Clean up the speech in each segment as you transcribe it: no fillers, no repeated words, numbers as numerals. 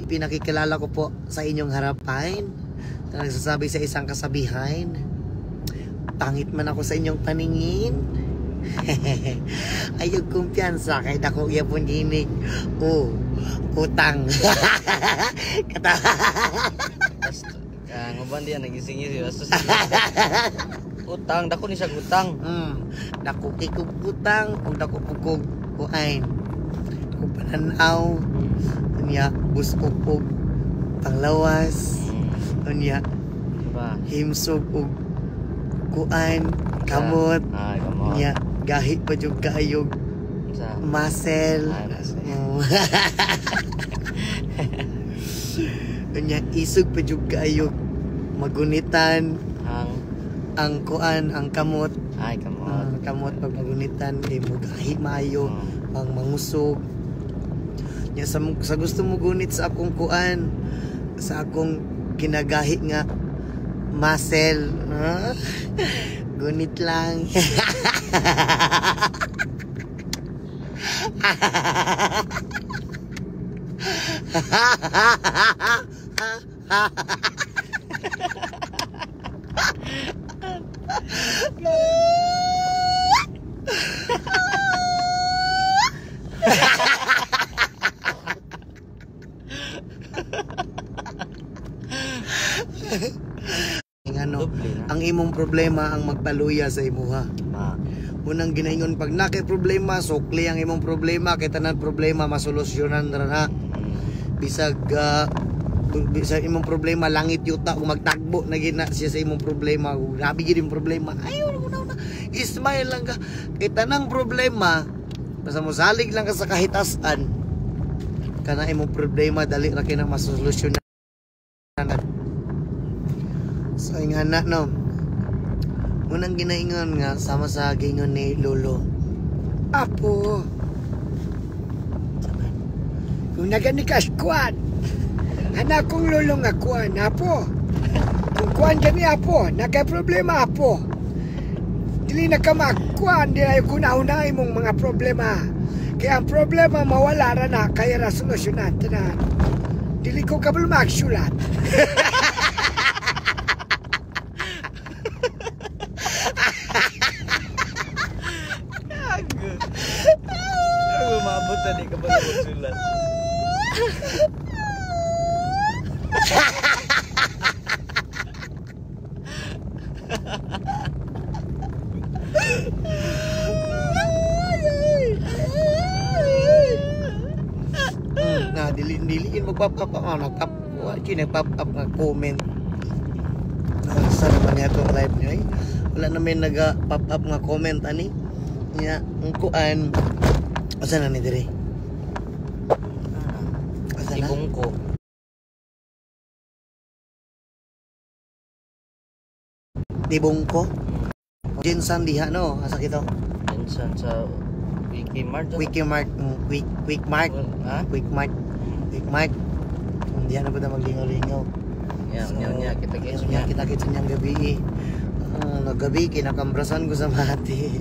Pinakikilala ko po sa inyong harapan na nagsasabi sa isang kasabihan, pangit man ako sa inyong paningin. Ayog kumpiyansa kay dako yapon ginig. Utang. Ngoban dia nagising-ising basta utang dako ni siya utang. Dako kikog utang ug dako pugog kuain. Kung pananaw niya busog og panglawas. Niya himsog og kuan kamot. Kamot. Niya gahi pa jud kaayog muscle. Niya isog pa jud kaayog magunitan ang kuan ang kamot. Kamot pag magunitan kay mo gahi maayo ang mangusog. Nya sa gusto mo gunit sa akong kuan sa akong kinagahi nga muscle, gunit lang. Ang imong problema ang magpaluya sa imuha. Unang ginaingon pag na kay problema, sukli ang imong problema, kay tanan problema masolusyonan ra na. Bisag imong problema langit yuta kung magtagbo na gina siya sa imong problema, grabe gid imong problema. Ayaw na. Ismile lang ka. Kay tanang problema, basta mo salig lang ka sa kahitasan. Kana imong problema dali ra kay na masolusyonan. So ingana no. Unang ginaingon nga sama sa gingon ni Lolo. Apo. Kung nagani kaskuan. Anak kong lolo nga kuan, apo. Kung kuan gani apo, nagay problema apo. Dili na ka magkuan, dili ko naunay mong mga problema. Kaya ang problema mawala ra na, kaya ra solusyonan tanan. Dili ko kabul magsulat. Mabot tadi ka ba magsulat? Nah, diliin mag-pop up nag-pop up nga comment. Sa naman niya itong live niya wala namin nag-pop up nga comment ani niya ang kuan. Asa na ni dire? Asa na? Ibungko. Tibungko? Jinsan diha no? Asa kito? Jinsan sa Wikimart. Wikimart. Quickmart. Quickmart. Diha na ba na maglingaw-lingaw? Nya kita-kita niya. Kita-kita niyang gabi. Nagabi kinakambrasan ko sa mati.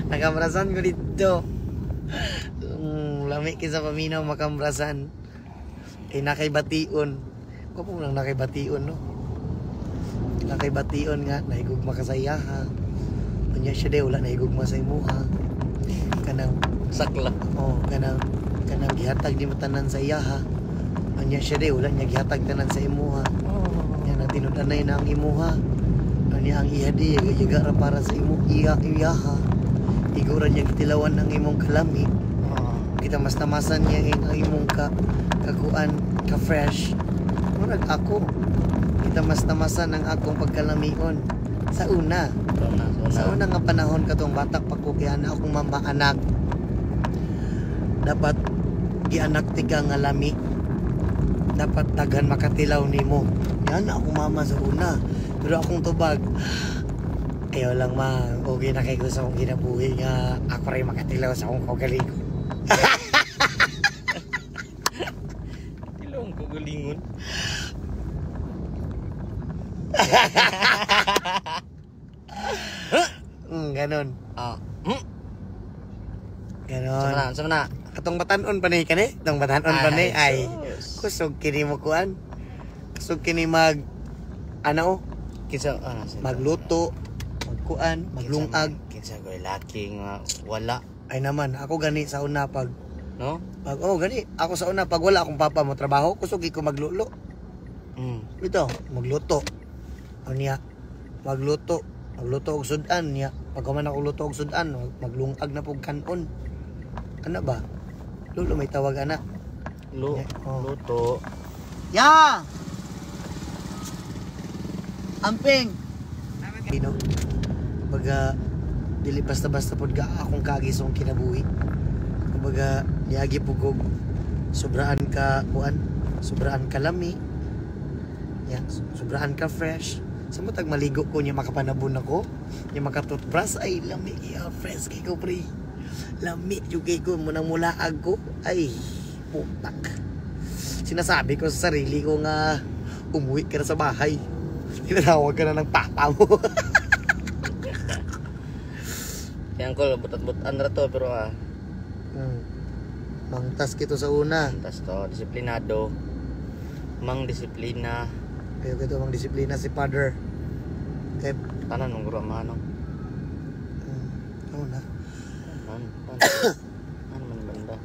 Nakambrasan ko dito. Lami sa paminaw makambrasan. Kay nakaibation. Ko po lang nakaibation no. Nakaibation nga nahigugma ka sa iyaha. Unya siya de wala nahigugma sa imuha. Kanang sakla. Kanang gihatag di matanan sa iyaha. Unya siya de wala niya gihatag tanan sa imuha. Nya na tinud-anay na ang imuha. Unya ang iha di yaga ra para sa iyaha. Iguran niya gitilawan ng imong kalami. Kita mas tamasan niya ang imong kakuan ka fresh. Murag ako. Kita mas tamasan ang akong pagkalamion sa una. Sa una nga panahon katong batak pa ko kaya na akong mamaanak. Dapat gianak tiga nga lami. Dapat daghan makatilaw nimo. Yan ako mama sa una. Pero akong tubag ayaw lang ma, okay na kayo sa akong ginabuhi nga ako rin makatilaw sa akong kagalingon. Ilong kagalingon. Ganon. Ganon. Sama na. tong batanon pa ni kani, tong batanon pa ni ay sus. kusog kini mo kuan. Kusog kini mag ano, Kinsa magluto, magkuan, maglungag. Kinsa ko laki nga wala, Ay naman, ako gani sa una pag no? gani, ako sa una pag wala akong papa mo trabaho, kusog ko maglulo. Ito, magluto. Unya, magluto og sudan niya. Pag man ako luto og sudan, maglungag na pug kanon. Ano ba? Lulo may tawag ana. Oh. Luto. Ya. Amping. Dino. Pag dili basta-basta pod ga akong kagisong kinabuhi. Kumbaga niagi pugog sobraan ka kuan, sobraan ka lami. Ya, sobraan ka fresh. Samutag maligo ko niya makapanabon ako. Niya makatoothbrush ay lami ya fresh kay ko pre. Lami jud kay ko munang mulaag ko. Ay putak. Sinasabi ko sa sarili ko nga umuwi ka na sa bahay. Tinatawag ka na ng papa mo. Yang ko butat-butan ra to pero Mangtas kito sa una. tas to disiplinado. Mang disiplina. Kaya kito mang disiplina si father. Kaya Tanan ng guro mano. ano na. Ano man banda.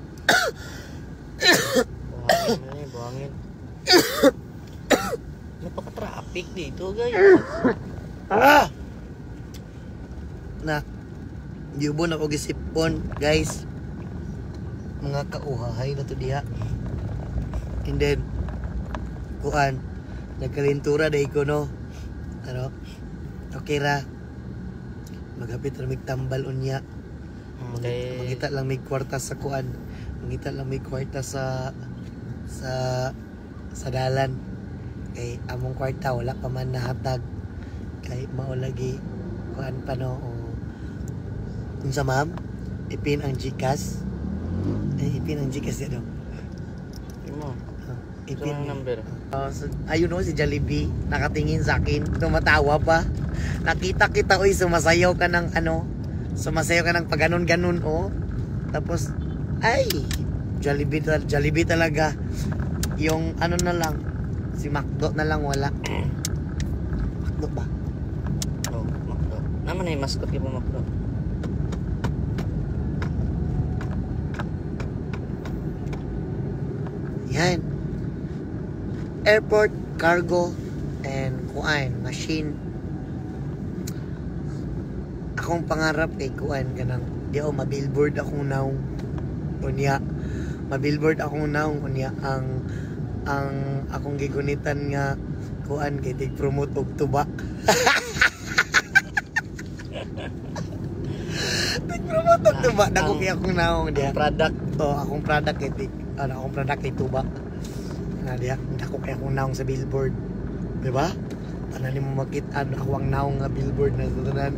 Buhangin. Napaka-traffic dito, guys. Na yubon ako gisipon, guys. Mga kauhahay na to diha. And then kuan nagkalintura day ko no. Ano? Okay ra. Maghapit ra mig tambal unya. Mangita lang may kwarta sa kuan. Mangita lang may kwarta sa dalan. Kay among kwarta wala pa man nahatag. Kay mao lagi kuan pa no. Unsa ma'am? Ipin ang GCash. Ipin ang GCash ya daw. Imo. Ipin Ang number. Ayun o, si Jollibee nakatingin sa akin, tumatawa pa. Nakita kita, oy, sumasayaw ka ng ano, sumasayaw ka ng paganon-ganon, oh. Tapos, ay, Jollibee talaga. Yung ano na lang, si McDo na lang wala. McDo ba? Oh, Macdo. Naman ay mascot kay mo Macdo. Yan. Airport, cargo, and kuan, machine. Akong pangarap kay kuan kanang di ako mabillboard akong naong unya. Mabillboard akong naong unya ang akong gigunitan nga kuan kay tig-promote og tuba. Tig-promote og tuba dako kay akong naong diha. Product. Akong product kay akong product kay tuba. Na diha, dako kay akong naong sa billboard. Di ba? Tanan mo makita ako ang naong nga billboard na tanan.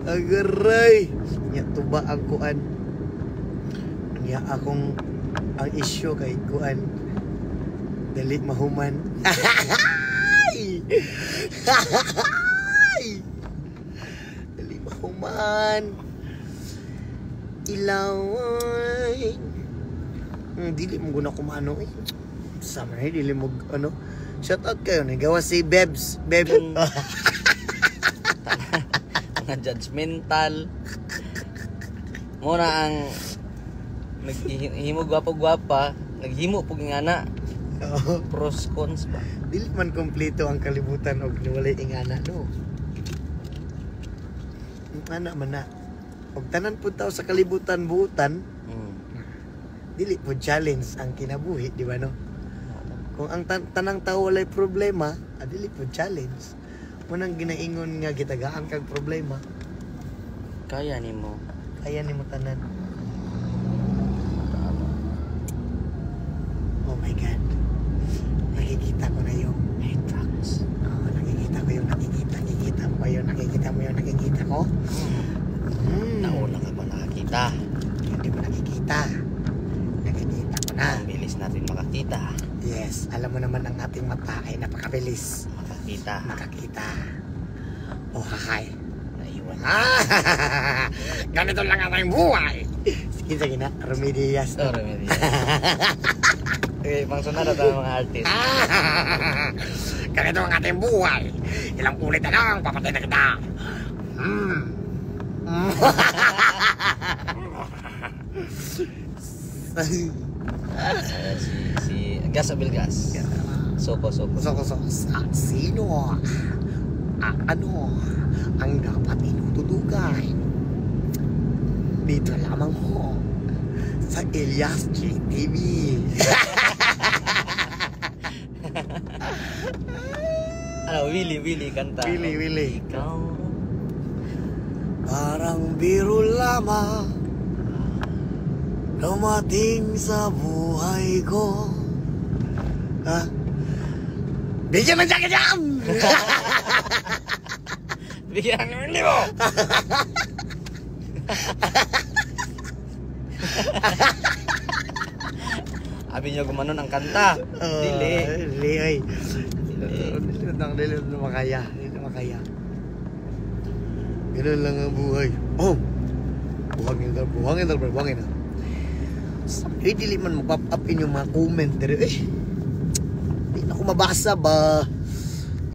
Agaray. Nya tuba ang kuan. Nya akong ang issue kay kuan. Dali mahuman. Dali mahuman. Ilaway. Dili mo guna kumano eh. Summer eh, dili mo ano. Shout out kayo, nagawa si Bebs. Mga judgmental. Muna ang naghimo gwapa-gwapa, naghimo pug ingana. Pros cons ba? Dili man kompleto ang kalibutan og walay ingana no. Ana man na. Og tanan pud taw sa kalibutan buutan, dili po challenge ang kinabuhi, di ba no? Kung ang tanang tao walay problema, dili po challenge. Munang ginaingon nga gitagaan kag problema, Kaya nimo. kaya nimo tanan. Oh my God. Nakikita ko na yung Trucks. nakikita ko yung nakikita mo yung nakikita ko. Nauna ka ba nakakita? Hindi mo nakikita. Nakikita ko na. Ang bilis natin makakita. Yes, alam mo naman ang ating mata ay napakabilis makakita. Oh, hahay. Naiwan. Ganito lang ang ating buhay. Sige Kinsa gina? Remedias. Oh, Remedias. Okay, pang sunod na tayo mga artist. Ganito ang ating buhay. Ilang ulit na lang, papatay na kita. Si Gas Abilgas. Soko. Sino? Ano ang dapat inututugan? Dito lamang ho sa Elias JTV. Ano, Willy kanta. Willy. Ikaw. Parang biro lamang dumating sa buhay ko. Ha? Bigyan ng jacket yan! Bigyan ng libo. Abi nyo gumanon ang kanta. Dili. Dili ay. Dili na makaya. Ganun lang ang buhay. Oh! Buhangin na. Sabi, dili man mag-pop up in yung mga comment. Pero di na ako mabasa ba?